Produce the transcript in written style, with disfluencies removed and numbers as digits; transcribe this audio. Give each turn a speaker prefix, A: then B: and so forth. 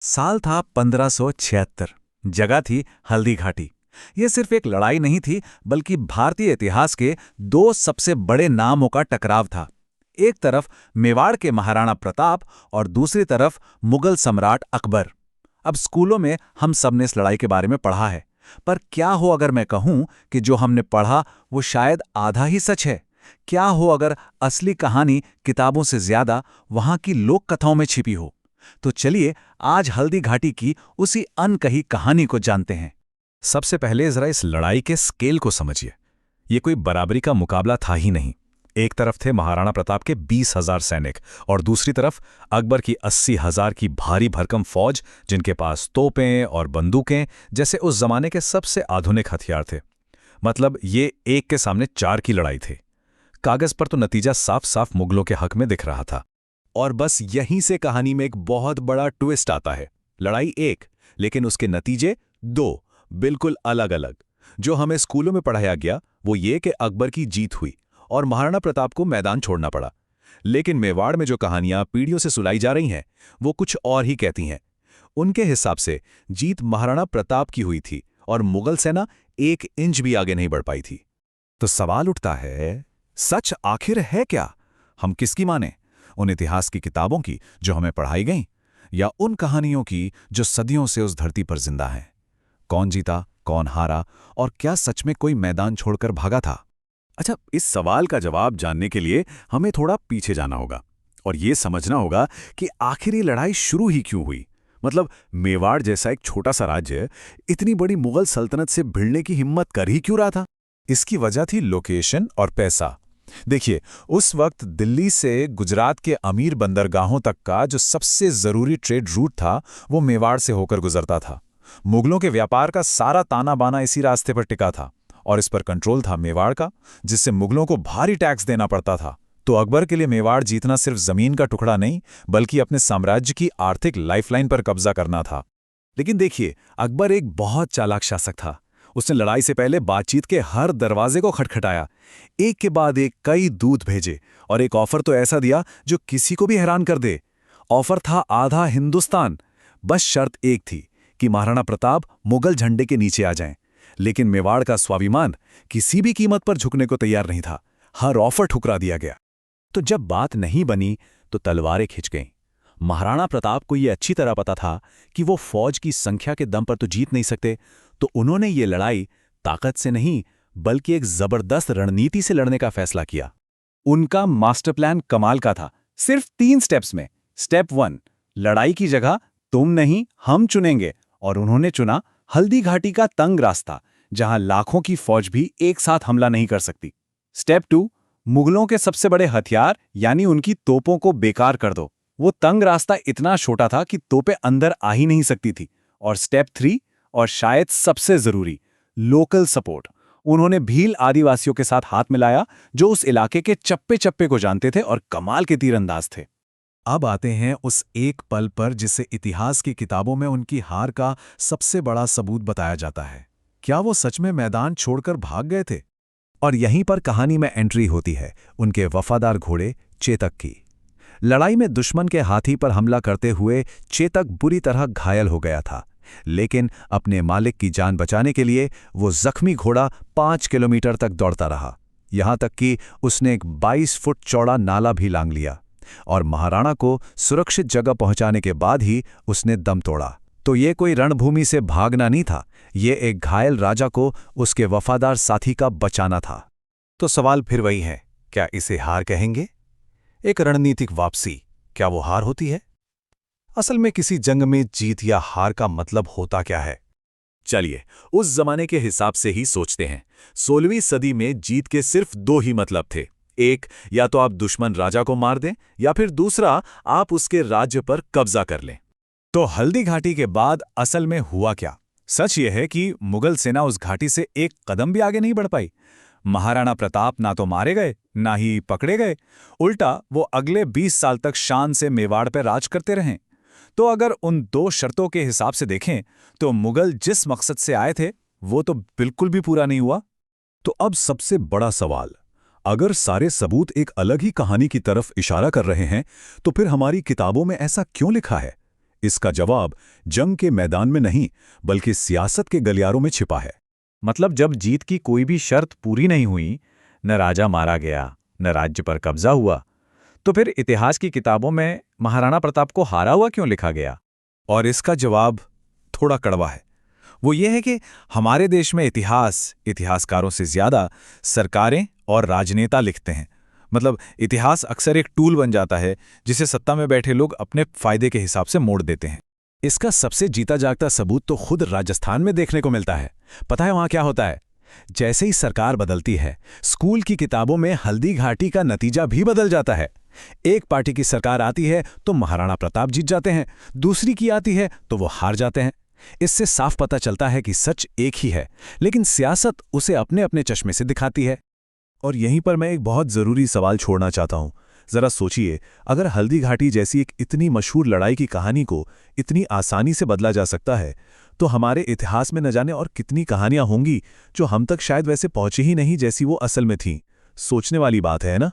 A: साल था 1576। जगह थी हल्दी घाटी। यह सिर्फ एक लड़ाई नहीं थी, बल्कि भारतीय इतिहास के दो सबसे बड़े नामों का टकराव था। एक तरफ मेवाड़ के महाराणा प्रताप और दूसरी तरफ मुगल सम्राट अकबर। अब स्कूलों में हम सब ने इस लड़ाई के बारे में पढ़ा है, पर क्या हो अगर मैं कहूं कि जो हमने पढ़ा वो शायद आधा ही सच है। क्या हो अगर असली कहानी किताबों से ज्यादा वहां की लोक कथाओं में छिपी हो। तो चलिए आज हल्दी घाटी की उसी अनकही कहानी को जानते हैं।
B: सबसे पहले जरा इस लड़ाई के स्केल को समझिए। ये कोई बराबरी का मुकाबला था ही नहीं। एक तरफ थे महाराणा प्रताप के 20,000 सैनिक और दूसरी तरफ अकबर की 80,000 की भारी भरकम फौज, जिनके पास तोपें और बंदूकें जैसे उस जमाने के सबसे आधुनिक हथियार थे। मतलब ये एक के सामने चार की लड़ाई थी। कागज पर तो नतीजा साफ साफ मुगलों के हक में दिख रहा था। और बस यहीं से कहानी में एक बहुत बड़ा ट्विस्ट आता है। लड़ाई एक, लेकिन उसके नतीजे दो, बिल्कुल अलग अलग। जो हमें स्कूलों में पढ़ाया गया वो ये कि अकबर की जीत हुई और महाराणा प्रताप को मैदान छोड़ना पड़ा। लेकिन मेवाड़ में जो कहानियां पीढ़ियों से सुनाई जा रही हैं वो कुछ और ही कहती हैं। उनके हिसाब से जीत महाराणा प्रताप की हुई थी और मुगल सेना 1 इंच भी आगे नहीं बढ़ पाई थी। तो सवाल उठता है, सच आखिर है क्या? हम किसकी माने? उन इतिहास की किताबों की जो हमें पढ़ाई गईं, या उन कहानियों की जो सदियों से उस धरती पर जिंदा हैं? कौन जीता, कौन हारा, और क्या सच में कोई मैदान छोड़कर भागा था? अच्छा, इस सवाल का जवाब जानने के लिए हमें थोड़ा पीछे जाना होगा और ये समझना होगा कि आखिर ये लड़ाई शुरू ही क्यों हुई। मतलब मेवाड़ जैसा एक छोटा सा राज्य इतनी बड़ी मुगल सल्तनत से भिड़ने की हिम्मत कर ही क्यों रहा था? इसकी वजह थी लोकेशन और पैसा। देखिए, उस वक्त दिल्ली से गुजरात के अमीर बंदरगाहों तक का जो सबसे जरूरी ट्रेड रूट था वो मेवाड़ से होकर गुजरता था। मुगलों के व्यापार का सारा ताना बाना इसी रास्ते पर टिका था और इस पर कंट्रोल था मेवाड़ का, जिससे मुगलों को भारी टैक्स देना पड़ता था। तो अकबर के लिए मेवाड़ जीतना सिर्फ जमीन का टुकड़ा नहीं, बल्कि अपने साम्राज्य की आर्थिक लाइफलाइन पर कब्जा करना था। लेकिन देखिए, अकबर एक बहुत चालाक शासक था। उसने लड़ाई से पहले बातचीत के हर दरवाजे को खटखटाया, एक के बाद एक कई दूत भेजे और एक ऑफर तो ऐसा दिया जो किसी को भी हैरान कर दे। ऑफर था आधा हिंदुस्तान। बस शर्त एक थी कि महाराणा प्रताप मुगल झंडे के नीचे आ जाएं। लेकिन मेवाड़ का स्वाभिमान किसी भी कीमत पर झुकने को तैयार नहीं था। हर ऑफर ठुकरा दिया गया। तो जब बात नहीं बनी तो तलवारें खिंच गईं। महाराणा प्रताप को यह अच्छी तरह पता था कि वो फौज की संख्या के दम पर तो जीत नहीं सकते, तो उन्होंने ये लड़ाई ताकत से नहीं, बल्कि एक जबरदस्त रणनीति से लड़ने का फैसला किया। उनका मास्टर प्लान कमाल का था। सिर्फ 3 स्टेप्स में। स्टेप 1, लड़ाई की जगह तुम नहीं हम चुनेंगे। और उन्होंने चुना हल्दी घाटी का तंग रास्ता, जहां लाखों की फौज भी एक साथ हमला नहीं कर सकती। स्टेप 2, मुगलों के सबसे बड़े हथियार यानी उनकी तोपों को बेकार कर दो। वो तंग रास्ता इतना छोटा था कि तोपें अंदर आ ही नहीं सकती थी। और स्टेप 3, और शायद सबसे जरूरी, लोकल सपोर्ट। उन्होंने भील आदिवासियों के साथ हाथ मिलाया, जो उस इलाके के चप्पे चप्पे को जानते थे और कमाल के तीरंदाज थे। अब आते हैं उस एक पल पर जिसे इतिहास की किताबों में उनकी हार का सबसे बड़ा सबूत बताया जाता है। क्या वो सच में मैदान छोड़कर भाग गए थे? और यहीं पर कहानी में एंट्री होती है उनके वफादार घोड़े चेतक की। लड़ाई में दुश्मन के हाथी पर हमला करते हुए चेतक बुरी तरह घायल हो गया था, लेकिन अपने मालिक की जान बचाने के लिए वो जख्मी घोड़ा 5 किलोमीटर तक दौड़ता रहा। यहां तक कि उसने एक 22 फुट चौड़ा नाला भी लांघ लिया और महाराणा को सुरक्षित जगह पहुंचाने के बाद ही उसने दम तोड़ा। तो ये कोई रणभूमि से भागना नहीं था, ये एक घायल राजा को उसके वफादार साथी का बचाना था। तो सवाल फिर वही है, क्या इसे हार कहेंगे? एक रणनीतिक वापसी, क्या वो हार होती है? असल में किसी जंग में जीत या हार का मतलब होता क्या है? चलिए उस जमाने के हिसाब से ही सोचते हैं। 16वीं सदी में जीत के सिर्फ 2 ही मतलब थे। एक, या तो आप दुश्मन राजा को मार दें, या फिर दूसरा, आप उसके राज्य पर कब्जा कर लें। तो हल्दी घाटी के बाद असल में हुआ क्या? सच यह है कि मुगल सेना उस घाटी से एक कदम भी आगे नहीं बढ़ पाई। महाराणा प्रताप ना तो मारे गए, ना ही पकड़े गए। उल्टा वो अगले 20 साल तक शान से मेवाड़ पर राज करते रहे। तो अगर उन 2 शर्तों के हिसाब से देखें तो मुगल जिस मकसद से आए थे वो तो बिल्कुल भी पूरा नहीं हुआ। तो अब सबसे बड़ा सवाल, अगर सारे सबूत एक अलग ही कहानी की तरफ इशारा कर रहे हैं, तो फिर हमारी किताबों में ऐसा क्यों लिखा है? इसका जवाब जंग के मैदान में नहीं बल्कि सियासत के गलियारों में छिपा है।
A: मतलब जब जीत की कोई भी शर्त पूरी नहीं हुई, न राजा मारा गया, न राज्य पर कब्जा हुआ, तो फिर इतिहास की किताबों में महाराणा प्रताप को हारा हुआ क्यों लिखा गया?
B: और इसका जवाब थोड़ा कड़वा है। वो ये है कि हमारे देश में इतिहासकारों से ज्यादा सरकारें और राजनेता लिखते हैं। मतलब इतिहास अक्सर एक टूल बन जाता है जिसे सत्ता में बैठे लोग अपने फायदे के हिसाब से मोड़ देते हैं। इसका सबसे जीता जागता सबूत तो खुद राजस्थान में देखने को मिलता है। पता है वहां क्या होता है? जैसे ही सरकार बदलती है, स्कूल की किताबों में हल्दी घाटी का नतीजा भी बदल जाता है। एक पार्टी की सरकार आती है तो महाराणा प्रताप जीत जाते हैं, दूसरी की आती है तो वो हार जाते हैं। इससे साफ पता चलता है कि सच एक ही है, लेकिन सियासत उसे अपने अपने चश्मे से दिखाती है। और यहीं पर मैं एक बहुत ज़रूरी सवाल छोड़ना चाहता हूं। ज़रा सोचिए, अगर हल्दी घाटी जैसी एक इतनी मशहूर लड़ाई की कहानी को इतनी आसानी से बदला जा सकता है, तो हमारे इतिहास में न जाने और कितनी कहानियां होंगी जो हम तक शायद वैसे पहुंची ही नहीं जैसी वो असल में थीं। सोचने वाली बात है ना?